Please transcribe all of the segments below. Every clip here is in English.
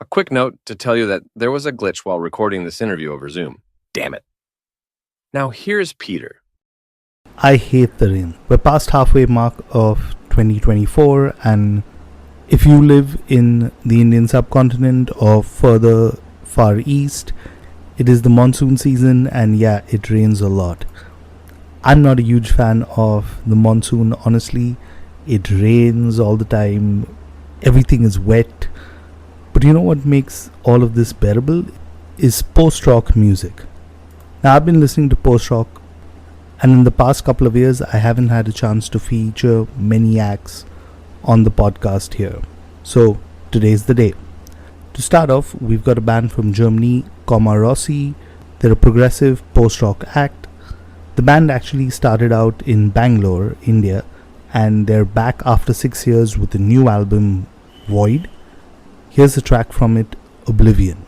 A quick note to tell you that there was a glitch while recording this interview over Zoom. Damn it. Now here's Peter. I hate the rain. We're past halfway mark of 2024, and if you live in the Indian subcontinent or further far east, it is the monsoon season, and yeah, it rains a lot. I'm not a huge fan of the monsoon, honestly. It rains all the time, everything is wet. But you know what makes all of this bearable is post-rock music. Now, I've been listening to post-rock, and in the past couple of years, I haven't had a chance to feature many acts on the podcast here. So, today's the day. To start off, we've got a band from Germany, Coma Rossi. They're a progressive post-rock act. The band actually started out in Bangalore, India, and they're back after 6 years with a new album, Void. Here's a track from it, Oblivion.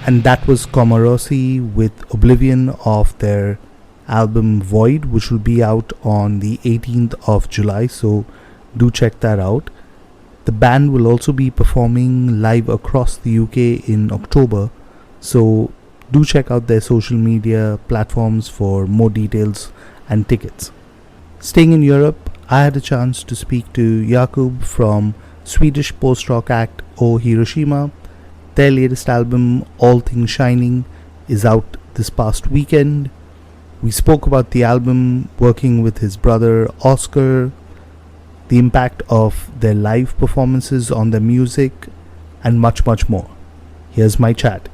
And that was Coma Rossi with Oblivion of their album Void, which will be out on the 18th of July. So do check that out. The band will also be performing live across the UK in October. So do check out their social media platforms for more details and tickets. Staying in Europe, I had a chance to speak to Jakob from Swedish post-rock act Oh Hiroshima. Their latest album, All Things Shining, is out this past weekend. We spoke about the album, working with his brother Oscar, the impact of their live performances on their music, and much, much more. Here's my chat.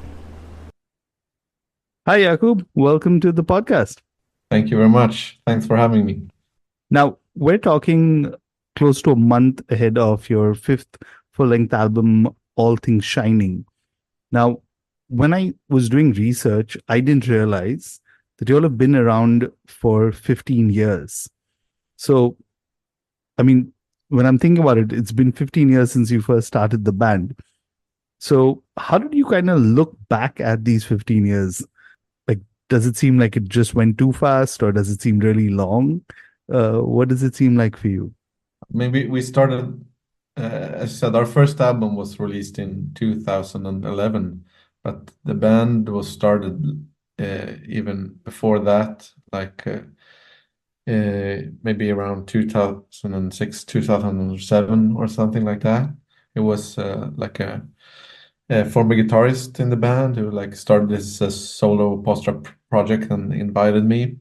Hi, Jakob. Welcome to the podcast. Thank you very much. Thanks for having me. Now, we're talking close to a month ahead of your fifth full-length album, All Things Shining. Now, when I was doing research, I didn't realize that you all have been around for 15 years. So, I mean, when I'm thinking about it, it's been 15 years since you first started the band. So, how did you kind of look back at these 15 years? Like, does it seem like it just went too fast, or does it seem really long? What does it seem like for you? Maybe we started, as I said, our first album was released in 2011, but the band was started even before that, like maybe around 2006, 2007 or something like that. It was like a former guitarist in the band who like started this solo post-rock project and invited me.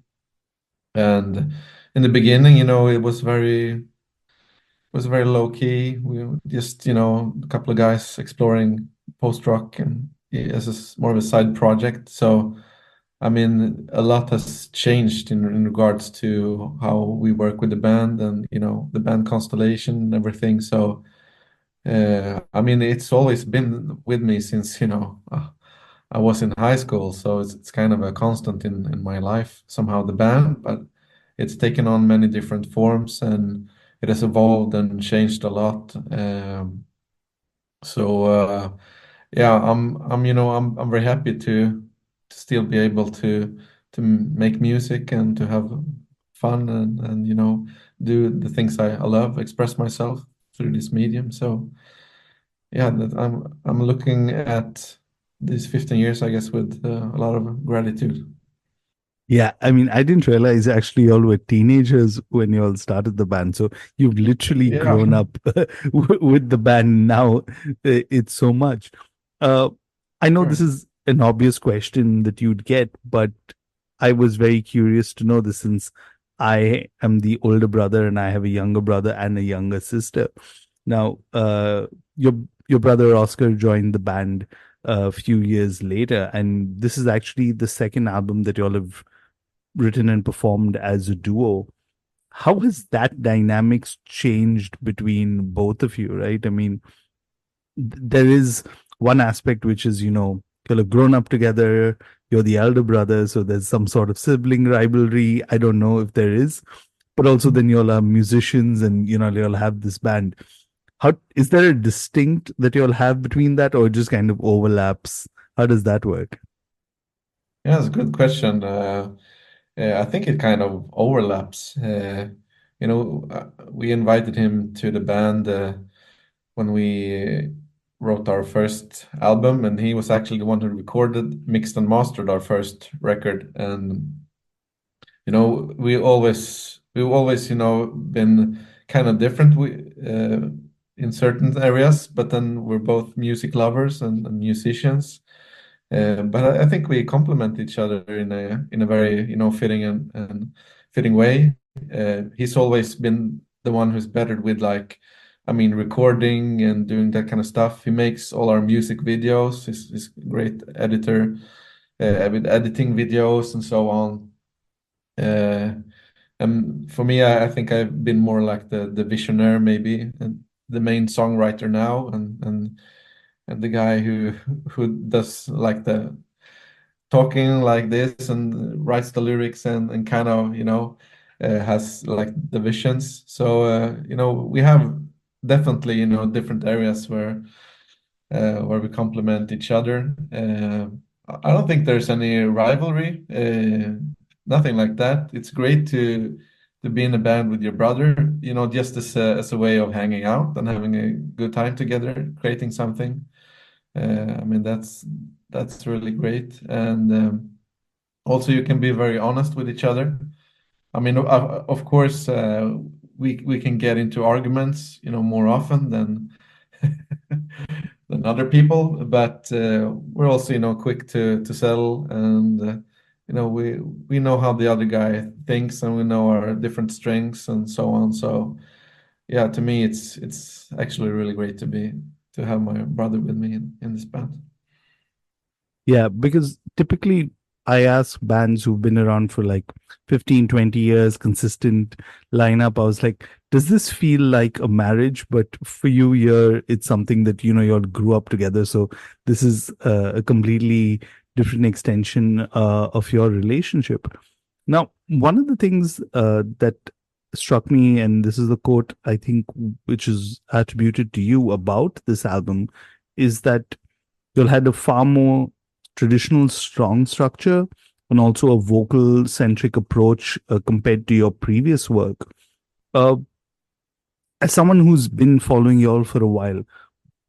And in the beginning, it was very low key. We were just, a couple of guys exploring post rock and as more of a side project. So, I mean, a lot has changed in regards to how we work with the band and, the band constellation and everything. So, I mean, it's always been with me since, I was in high school. So it's kind of a constant in my life, somehow the band, but it's taken on many different forms and it has evolved and changed a lot. So yeah, I'm very happy to still be able to make music and to have fun and do the things I love, express myself through this medium. So yeah, that I'm looking at these 15 years, I guess, with a lot of gratitude. Yeah, I mean, I didn't realize actually you all were teenagers when you all started the band. So you've literally Yeah. grown up with the band now. It's so much. Uh, I know this Sure. is an obvious question that you'd get, but I was very curious to know this since I am the older brother and I have a younger brother and a younger sister. Now, your brother Oscar joined the band a few years later, and this is actually the second album that you all have written and performed as a duo. How has that dynamics changed between both of you, right? I mean, there is one aspect which is, you'll have grown up together, you're the elder brother, so there's some sort of sibling rivalry. I don't know if there is, but also then you'll are musicians and, you'll have this band. How is there a distinct that you'll have between that, or it just kind of overlaps? How does that work? Yeah, it's a good question. I think it kind of overlaps. We invited him to the band when we wrote our first album, and he was actually the one who recorded, mixed, and mastered our first record. And we've always been kind of different in certain areas, but then we're both music lovers and musicians. But I think we complement each other in a very fitting and fitting way. He's always been the one who's better with like, I mean, recording and doing that kind of stuff. He makes all our music videos. He's a great editor with editing videos and so on. And for me, I think I've been more like the visionary maybe, and the main songwriter now, and the guy who does like the talking like this and writes the lyrics and kind of has like the visions. So we have definitely different areas where we complement each other. I don't think there's any rivalry, nothing like that. It's great to be in a band with your brother, just as a way of hanging out and having a good time together, creating something. I mean, that's really great, and also you can be very honest with each other. I mean, of course, we can get into arguments, more often than than other people, but we're also, quick to settle, and we know how the other guy thinks, and we know our different strengths and so on. So yeah, to me, it's actually really great to have my brother with me in this band. Yeah, because typically I ask bands who've been around for like 15, 20 years, consistent lineup. I was like, does this feel like a marriage? But for you here, it's something that, you all grew up together. So this is a completely different extension of your relationship. Now, one of the things that struck me, and this is the quote I think which is attributed to you about this album, is that you'll had a far more traditional strong structure and also a vocal centric approach compared to your previous work. Uh, as someone who's been following you all for a while,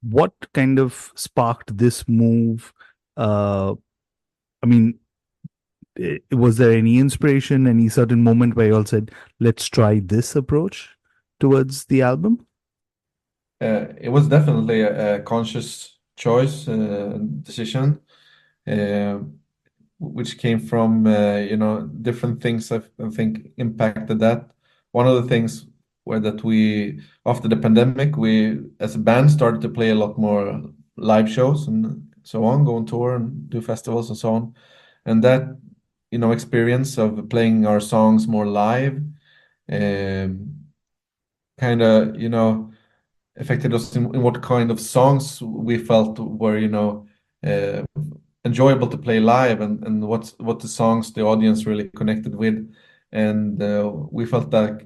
what kind of sparked this move? Uh, I mean, was there any inspiration, any certain moment where you all said, let's try this approach towards the album? It was definitely a conscious choice, decision, uh, which came from different things I think impacted that. One of the things were that we, after the pandemic, we as a band started to play a lot more live shows and so on, go on tour and do festivals and so on. And that experience of playing our songs more live, kind of affected us in what kind of songs we felt were uh, enjoyable to play live, and what the songs the audience really connected with. And we felt that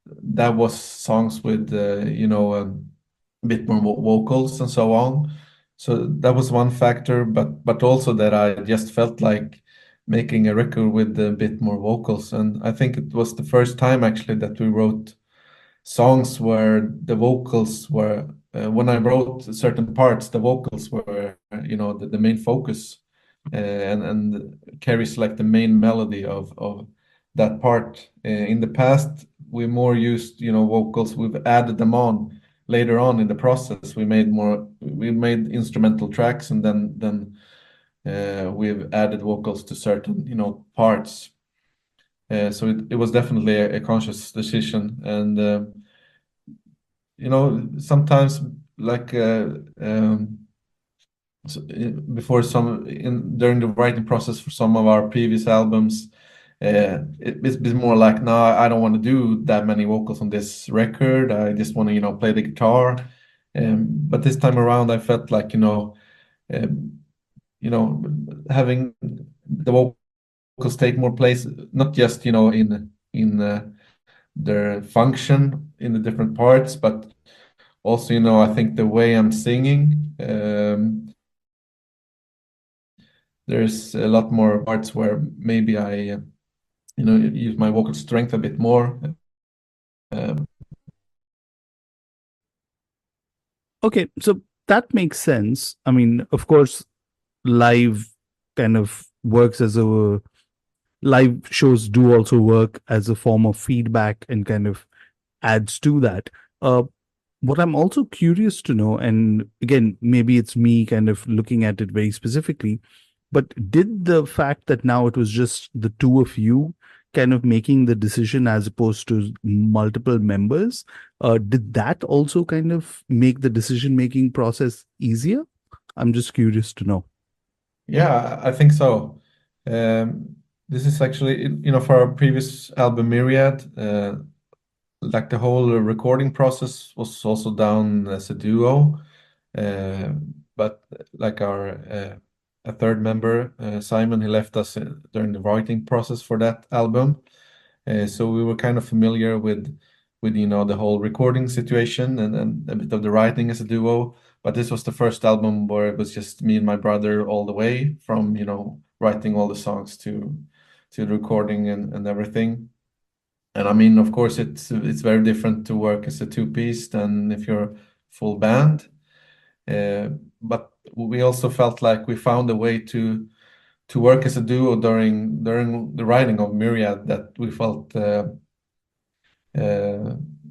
that was songs with a bit more vocals and so on. So that was one factor, but also that I just felt like making a record with a bit more vocals. And I think it was the first time actually that we wrote songs where the vocals were, when I wrote certain parts, the vocals were the main focus, and carries like the main melody of that part. In the past, we more used vocals. We've added them on later on in the process. We made instrumental tracks, and then we've added vocals to certain parts. So it was definitely a conscious decision. And sometimes, like, before during the writing process for some of our previous albums, it's been more like, no, I don't want to do that many vocals on this record. I just want to play the guitar. But this time around, I felt like um, having the vocals take more place, not just in their function in the different parts, but also I think the way I'm singing, there's a lot more parts where maybe I use my vocal strength a bit more. Um, Okay, so that makes sense. I mean, of course, live kind of works as a live shows do also work as a form of feedback and kind of adds to that. Uh, what I'm also curious to know, and again, maybe it's me kind of looking at it very specifically, but did the fact that now it was just the two of you kind of making the decision as opposed to multiple members, did that also kind of make the decision making process easier? I'm just curious to know. yeah, I think so. This is actually, for our previous album Myriad, like the whole recording process was also done as a duo. Uh, but like our a third member, Simon, he left us during the writing process for that album. So we were kind of familiar with the whole recording situation and a bit of the writing as a duo. but this was the first album where it was just me and my brother all the way from, writing all the songs to the recording and everything. And I mean, of course, it's very different to work as a two-piece than if you're full band. But we also felt like we found a way to work as a duo during the writing of Myriad that we felt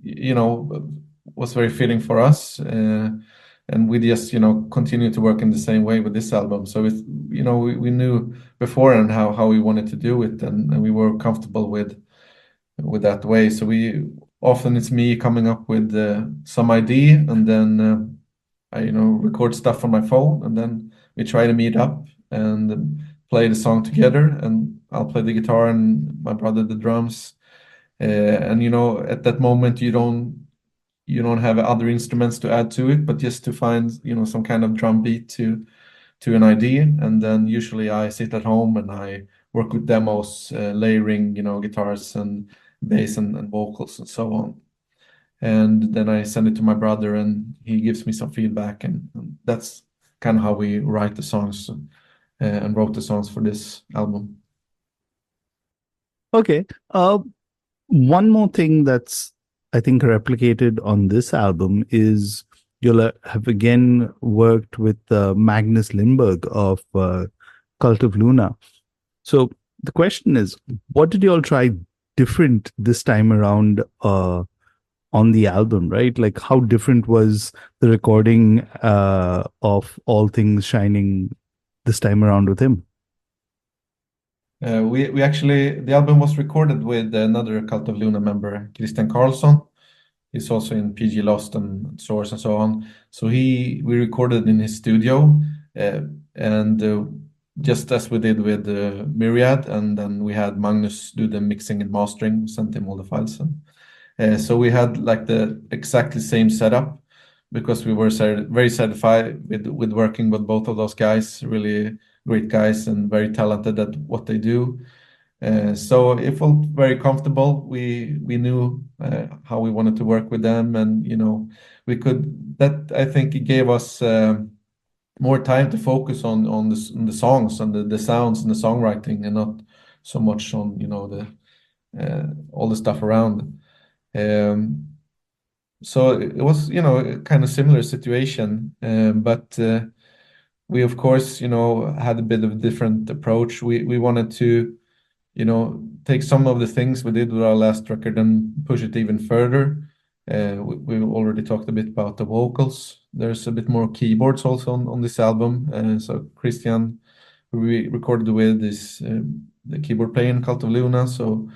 you know was very fitting for us, and we just continue to work in the same way with this album. So it's we knew beforehand how we wanted to do it, and we were comfortable with that way. So we often it's me coming up with some idea, and then I record stuff on my phone, and then we try to meet up and play the song together, and I'll play the guitar and my brother the drums. And at that moment you don't have other instruments to add to it, but just to find some kind of drum beat to an idea. And then usually I sit at home and I work with demos, layering guitars and bass and vocals and so on. And then I send it to my brother and he gives me some feedback, and that's kind of how we write the songs and wrote the songs for this album. Okay. One more thing that's, I think, replicated on this album is you'll have again worked with Magnus Lindberg of Cult of Luna. So the question is, what did you all try different this time around on the album, right? Like, how different was the recording of All Things Shining this time around with him? We actually, the album was recorded with another Cult of Luna member, Christian Karlsson. He's also in PG Lost and Source and so on. So we recorded in his studio, and just as we did with Myriad, and then we had Magnus do the mixing and mastering, sent him all the files. So we had like the exactly same setup, because we were very satisfied with working with both of those guys, really great guys and very talented at what they do. So it felt very comfortable. We knew how we wanted to work with them, and we could. That, I think, it gave us more time to focus on the songs and the sounds and the songwriting, and not so much on the all the stuff around. So it was a kind of similar situation, but we of course had a bit of a different approach. We wanted to take some of the things we did with our last record and push it even further. We already talked a bit about the vocals. There's a bit more keyboards also on this album. So Christian, who we recorded with, is the keyboard player in Cult of Luna. So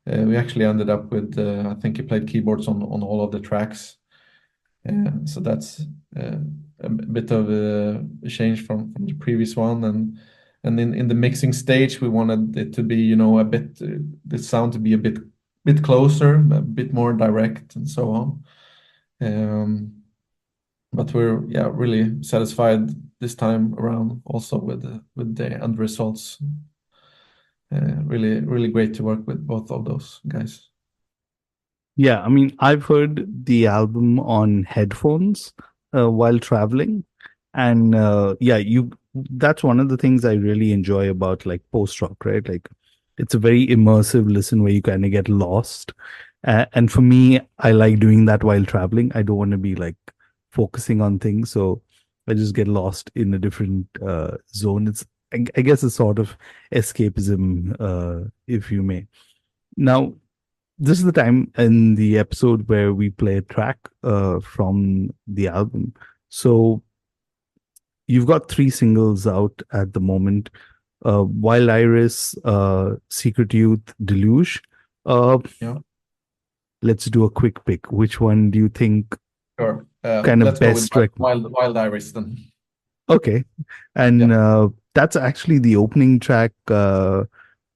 we actually ended up with, I think he played keyboards on all of the tracks. So that's a bit of a change from the previous one. And in the mixing stage, we wanted it to be, a bit, the sound to be a bit closer, a bit more direct, and so on. But we're really satisfied this time around also with the end results. Really, really great to work with both of those guys. Yeah, I mean, I've heard the album on headphones while traveling, and that's one of the things I really enjoy about like post-rock, right? Like, it's a very immersive listen where you kind of get lost. And for me, I like doing that while traveling. I don't want to be like focusing on things, so I just get lost in a different zone. I guess, a sort of escapism, if you may. Now, this is the time in the episode where we play a track from the album. So you've got 3 singles out at the moment: Wild Iris, Secret Youth, Deluge. Yeah. Let's do a quick pick. Which one do you think Sure. kind of Let's go best with Wild Iris then. Okay. And that's actually the opening track for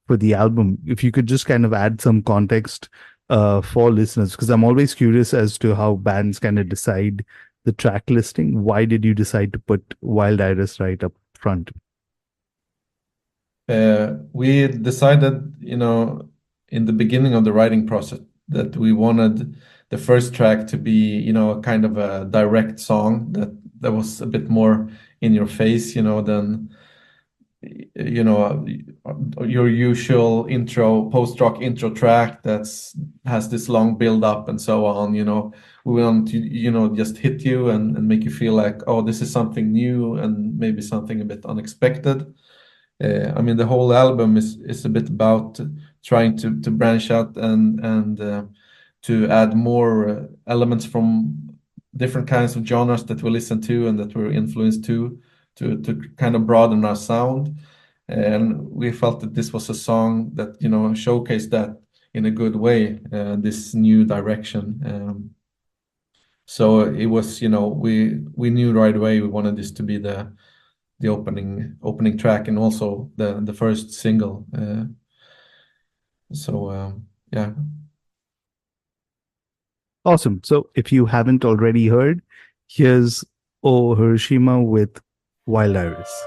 the album. If you could just kind of add some context for listeners, because I'm always curious as to how bands kind of decide the track listing. Why did you decide to put Wild Iris right up front? We decided, in the beginning of the writing process, that we wanted the first track to be, a kind of a direct song that was a bit more in your face, than your usual post-rock intro track has this long build up and so on. We want to, just hit you and make you feel like, oh, this is something new and maybe something a bit unexpected. I mean, the whole album is a bit about trying to branch out and to add more elements from different kinds of genres that we listen to and that we're influenced to kind of broaden our sound. And we felt that this was a song that, showcased that in a good way, this new direction. So it was, we knew right away we wanted this to be the opening track and also the first single. Yeah. Awesome. So if you haven't already heard, here's Oh Hiroshima with Wild Iris.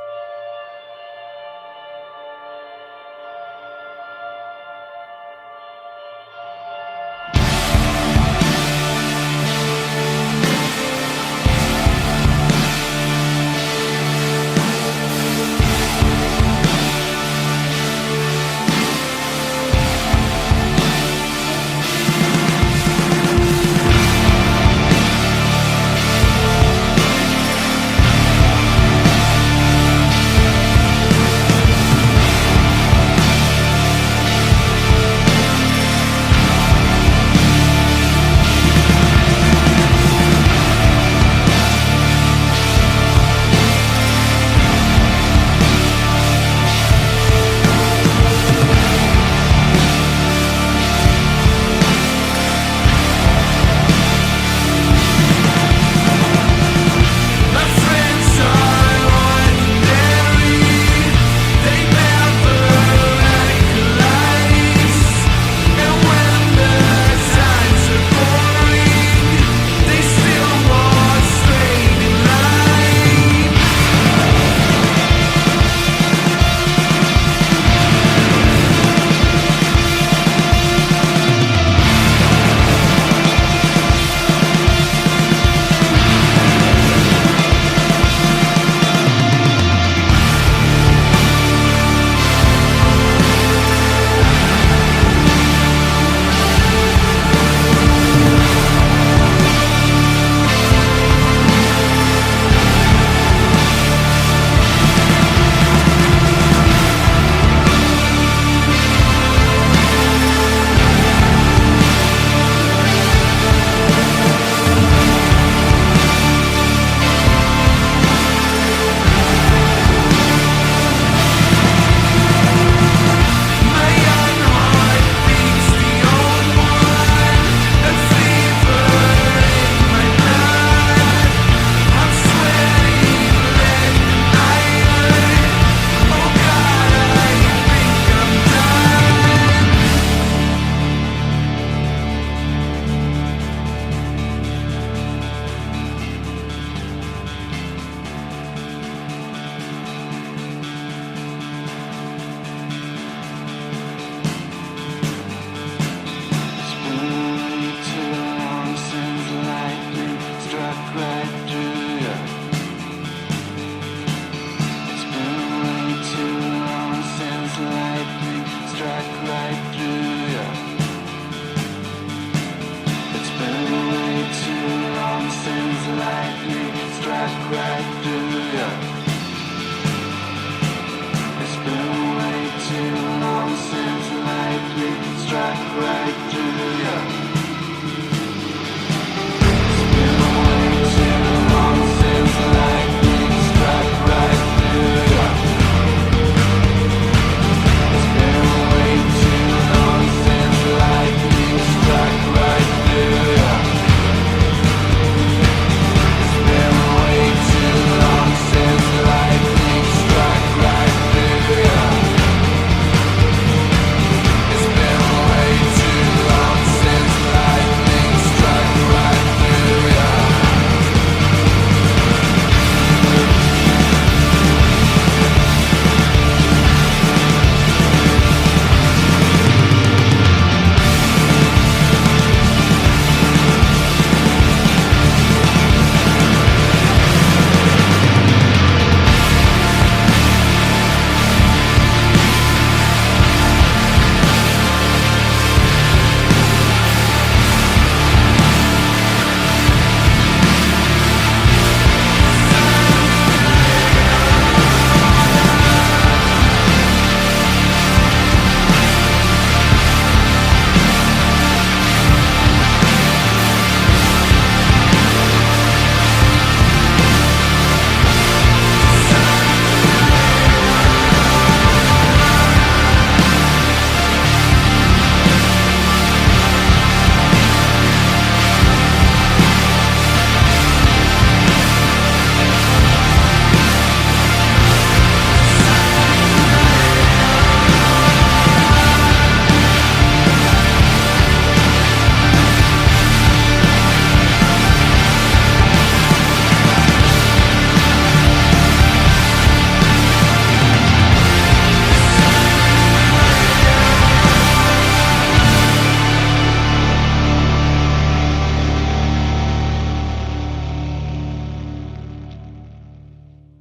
Since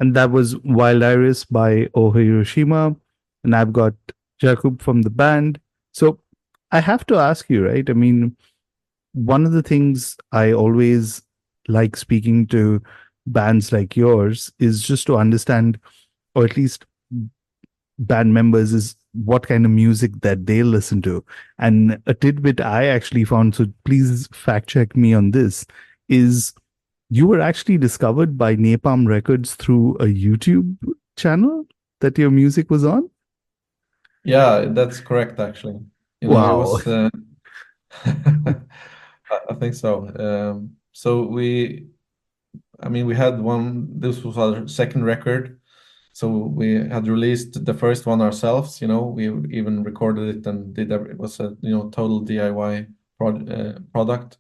And that was Wild Iris by Oh Hiroshima. And I've got Jakob from the band. So I have to ask you, right? I mean, one of the things I always like speaking to bands like yours is just to understand, or at least band members, is what kind of music that they listen to. And a tidbit I actually found, so please fact check me on this, is you were actually discovered by Napalm Records through a YouTube channel that your music was on. Yeah, that's correct, actually. It Wow. was, I think so. I mean, we had one, this was our second record. So we had released the first one ourselves, we even recorded it and it was a, total DIY product.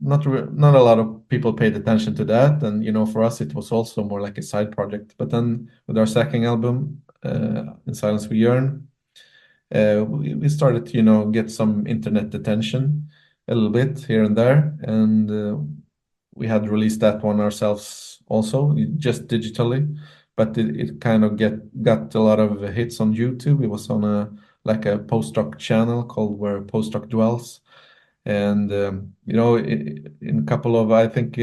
Not a lot of people paid attention to that, and for us it was also more like a side project. But then with our second album, In Silence We Yearn, we started to get some internet attention a little bit here and there, and we had released that one ourselves also, just digitally, but it kind of got a lot of hits on YouTube. It was on a post-rock channel called Where Post-rock Dwells, and in a couple of, I think,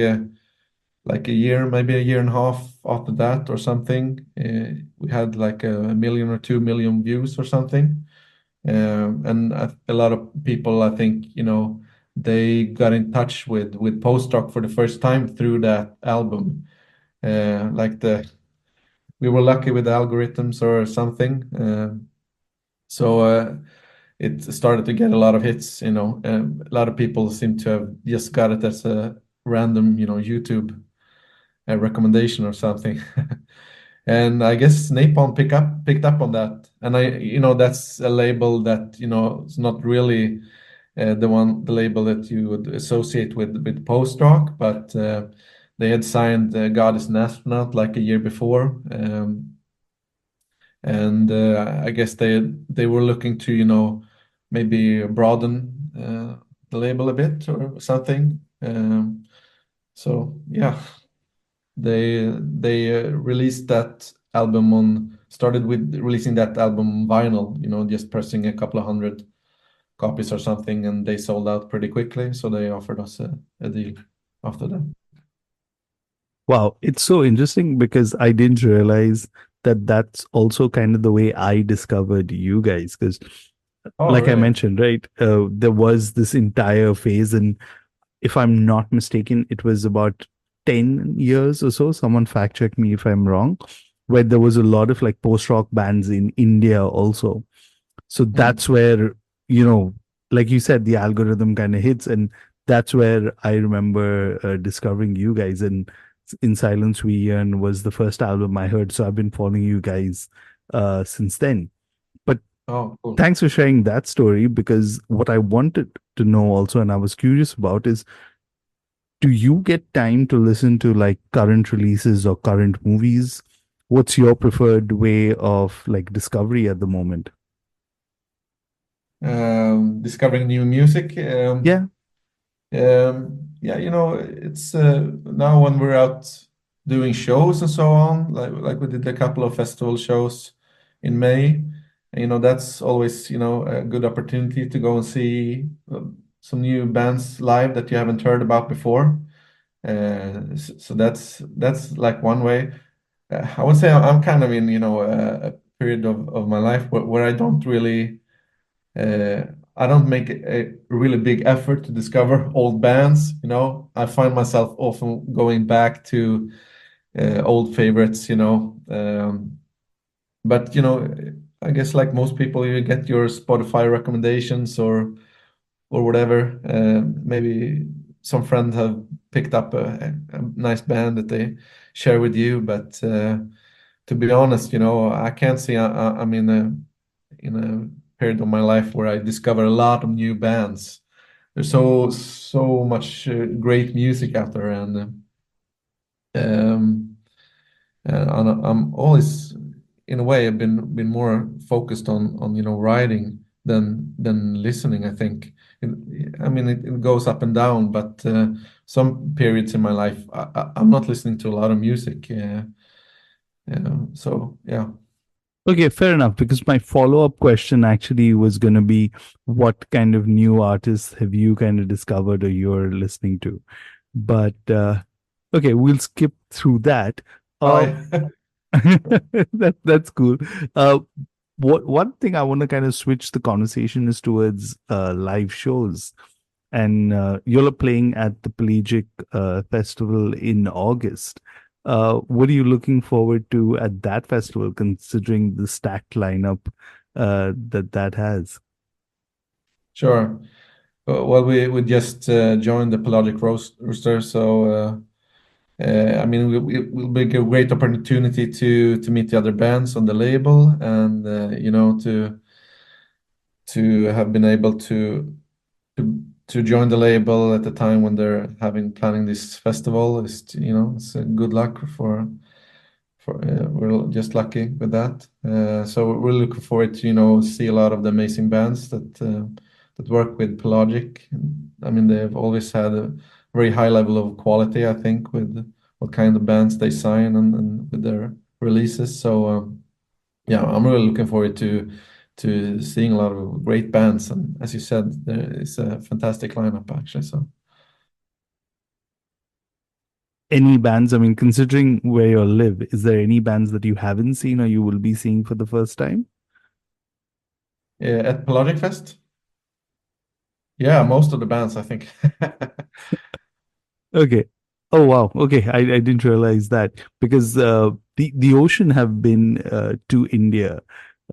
like a year, maybe a year and a half after that or something, we had like a million or 2 million views or something. And a lot of people, I think, they got in touch with post-rock for the first time through that album. Like we were lucky with the algorithms or something. So it started to get a lot of hits. A lot of people seem to have just got it as a random, YouTube recommendation or something. And I guess Napalm picked up on that. And that's a label that, it's not really the label that you would associate with post-rock, but they had signed God is an Astronaut like a year before. And I guess they were looking to, maybe broaden the label a bit or something. So yeah, they released that album started with releasing that album vinyl, just pressing a couple of hundred copies or something, and they sold out pretty quickly. So they offered us a deal after that. Wow, it's so interesting because I didn't realize that that's also kind of the way I discovered you guys. Because, Oh, like I really? mentioned, right, there was this entire phase, and if I'm not mistaken, it was about 10 years or so. Someone fact check me if I'm wrong, where there was a lot of like post rock bands in India also. So Hmm. that's where, you know, like you said, the algorithm kind of hits. And that's where I remember discovering you guys. And In Silence We Yearn was the first album I heard. So I've been following you guys since then. But Oh, cool. thanks for sharing that story, because what I wanted to know also, and I was curious about, is do you get time to listen to like current releases or current movies? What's your preferred way of like discovery at the moment? Discovering new music. Yeah. Yeah, it's now when we're out doing shows and so on, like we did a couple of festival shows in May. And, that's always, a good opportunity to go and see some new bands live that you haven't heard about before. So that's like one way. I would say I'm kind of in, a period of my life where I don't really uh, I don't make a really big effort to discover old bands. I find myself often going back to old favorites. But I guess like most people, you get your Spotify recommendations or whatever. Maybe some friends have picked up a nice band that they share with you. But to be honest, I can't see I'm in a period of my life where I discover a lot of new bands. There's so much great music out there, um, and I'm always, in a way, I've been more focused on writing than listening, I think. I mean, it goes up and down, but some periods in my life, I'm not listening to a lot of music. So yeah. Okay, fair enough. Because my follow-up question actually was going to be, what kind of new artists have you kind of discovered or you're listening to? But okay, we'll skip through that. Uh, Hi. that's cool. Uh, what one thing I want to kind of switch the conversation is towards live shows, and you're playing at the Pelagic Festival in August. What are you looking forward to at that festival, considering the stacked lineup that has? Sure. Well, we just joined the Pelagic Rooster, so I mean, it will be a great opportunity to meet the other bands on the label, and to have been able to join the label at the time when they're having planning this festival is, it's a good luck for we're just lucky with that. So we're looking forward to see a lot of the amazing bands that work with Pelagic. I mean, they've always had a very high level of quality, I think, with what kind of bands they sign and with their releases. So yeah, I'm really looking forward to seeing a lot of great bands. And as you said, there is a fantastic lineup actually. So Any bands? I mean, considering where you live, is there any bands that you haven't seen or you will be seeing for the first time? at Pelagic Fest, yeah, most of the bands, I think. Okay. Oh wow. Okay, I didn't realize that because the Ocean have been to India,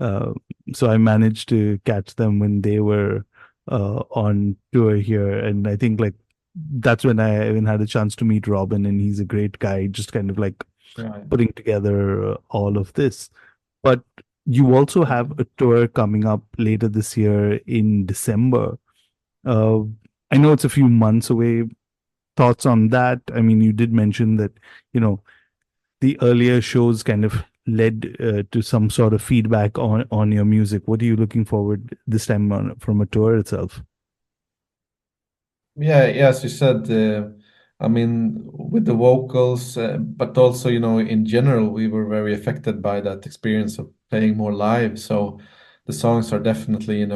uh, so I managed to catch them when they were on tour here, and I think like that's when I even had a chance to meet Robin, and he's a great guy, just kind of like Yeah. putting together all of this. But you also have a tour coming up later this year in December. Uh, I know it's a few months away. Thoughts on that? I mean, you did mention that, you know, the earlier shows kind of led to some sort of feedback on your music. What are you looking forward this time from a tour itself? Yeah, yeah, as you said, I mean, with the vocals, but also, in general, we were very affected by that experience of playing more live. So the songs are definitely,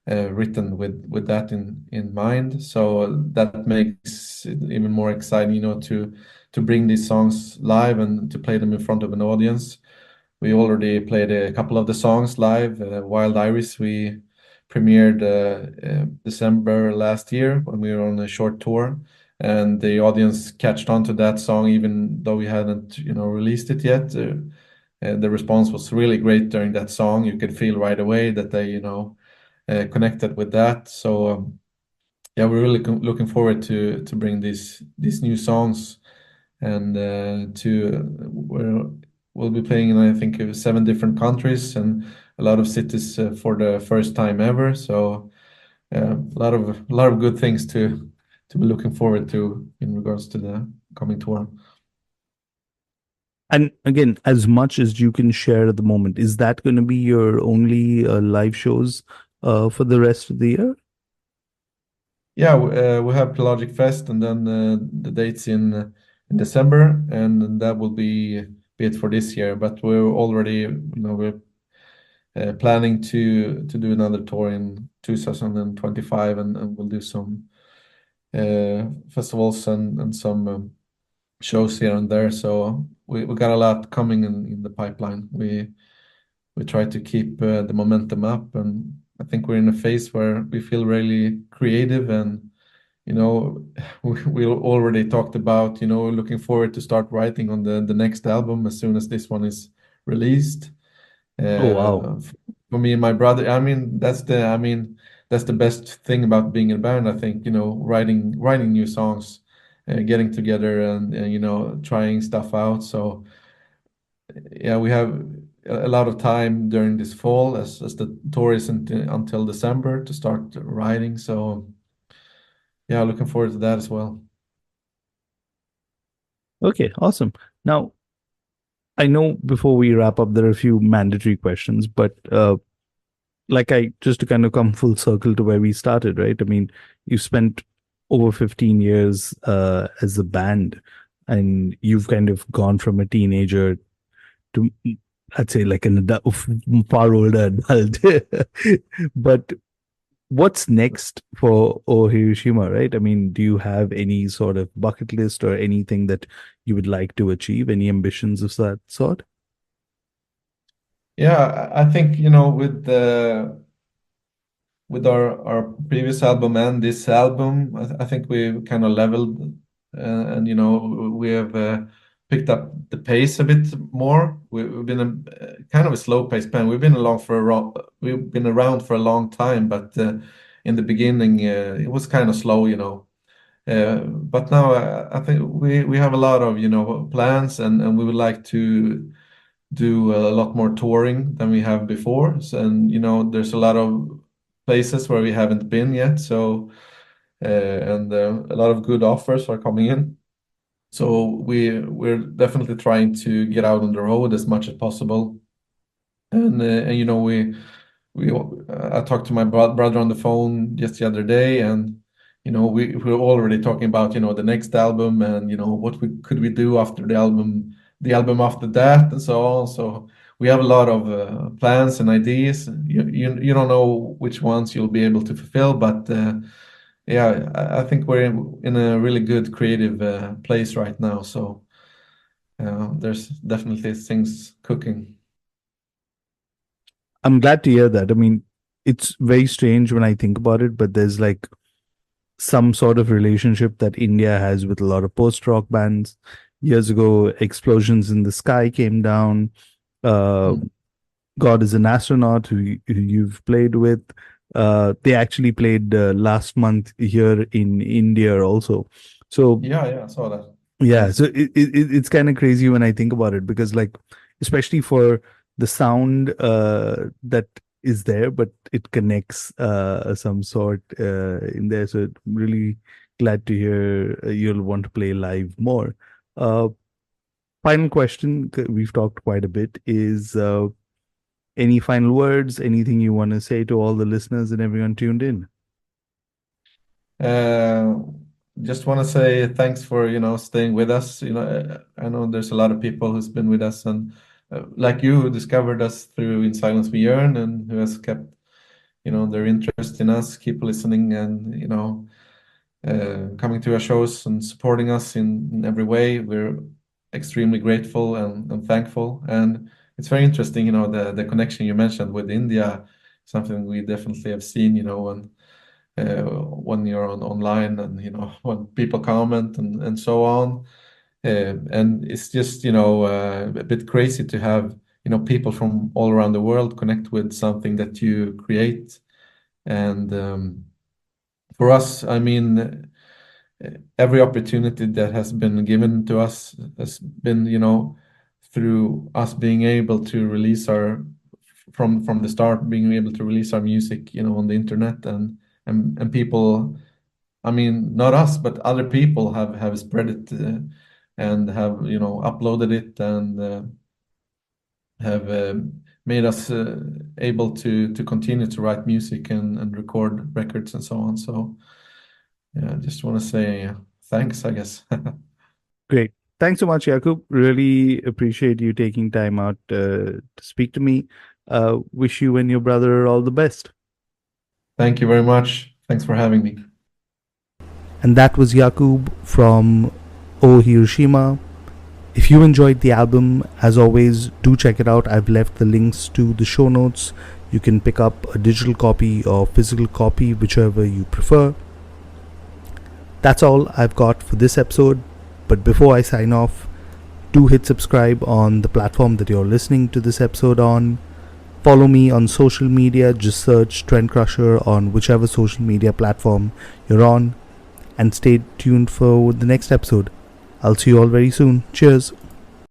written with that in mind. So that makes it even more exciting, to bring these songs live and to play them in front of an audience. We already played a couple of the songs live. Wild Iris, we premiered December last year when we were on a short tour, and the audience catched on to that song even though we hadn't, released it yet. And the response was really great during that song. You could feel right away that they, connected with that. So yeah, we're really looking forward to bring these new songs and we'll be playing in, I think, 7 different countries and a lot of cities for the first time ever. So a lot of good things to be looking forward to in regards to the coming tour. And again, as much as you can share at the moment, is that going to be your only live shows for the rest of the year? Yeah, we have Pelagic Fest and then the dates in December, and that will be it for this year. But we're already, we're planning to do another tour in 2025, and we'll do some festivals and some shows here and there. So we got a lot coming in the pipeline. We try to keep the momentum up, and I think we're in a phase where we feel really creative and we already talked about looking forward to start writing on the next album as soon as this one is released. Oh wow. For me and my brother, that's the best thing about being in a band. I think writing new songs, getting together and trying stuff out. So yeah, we have a lot of time during this fall as the tour isn't until December to start writing. So yeah, looking forward to that as well. Okay, awesome. Now, I know before we wrap up, there are a few mandatory questions, but like I just to kind of come full circle to where we started, right? I mean, you spent over 15 years as a band, and you've kind of gone from a teenager to, I'd say, like an adult, far older adult. But what's next for Oh Hiroshima, right? I mean, do you have any sort of bucket list or anything that you would like to achieve? Any ambitions of that sort? Yeah, I think, with our previous album and this album, I think we kind of leveled, and we have picked up the pace a bit more. We've been kind of a slow paced band. We've been around for a long time, but in the beginning it was kind of slow, but now I think we have a lot of plans, and we would like to do a lot more touring than we have before. So, and there's a lot of places where we haven't been yet. So and a lot of good offers are coming in. So we're definitely trying to get out on the road as much as possible. And we I talked to my brother on the phone just the other day, and we're already talking about the next album, and what we could we do after the album after that, and so on. So we have a lot of plans and ideas. You don't know which ones you'll be able to fulfill, but yeah, I think we're in a really good creative place right now. So there's definitely things cooking. I'm glad to hear that. I mean, it's very strange when I think about it, but there's like some sort of relationship that India has with a lot of post-rock bands. Years ago, Explosions in the Sky came down. Mm. God is an Astronaut, who you've played with. They actually played last month here in India also. So Yeah, I saw that. yeah, Nice. so it's kind of crazy when I think about it, because like, especially for the sound that is there, but it connects some sort in there. So really glad to hear you'll want to play live more. Uh, Final question, we've talked quite a bit, is any final words, anything you want to say to all the listeners and everyone tuned in? Uh, just want to say thanks for staying with us. I know there's a lot of people who's been with us, and like you, who discovered us through In Silence We Yearn, and who has kept their interest in us, keep listening, and coming to our shows and supporting us in every way. We're extremely grateful and thankful. And it's very interesting, the connection you mentioned with India, something we definitely have seen, when you're online, and when people comment and so on. And it's just a bit crazy to have people from all around the world connect with something that you create. And for us, I mean, every opportunity that has been given to us has been through us being able to release our from the start, being able to release our music on the internet, and people, I mean, not us, but other people have spread it, and have uploaded it, and have made us able to continue to write music and record records and so on. So yeah, I just want to say thanks, I guess. Great. Thanks so much, Jakub. Really appreciate you taking time out to speak to me. Wish you and your brother all the best. Thank you very much. Thanks for having me. And that was Jakub from Oh Hiroshima. If you enjoyed the album, as always, do check it out. I've left the links to the show notes. You can pick up a digital copy or physical copy, whichever you prefer. That's all I've got for this episode. But before I sign off, do hit subscribe on the platform that you're listening to this episode on. Follow me on social media. Just search Trendcrusher on whichever social media platform you're on. And stay tuned for the next episode. I'll see you all very soon. Cheers.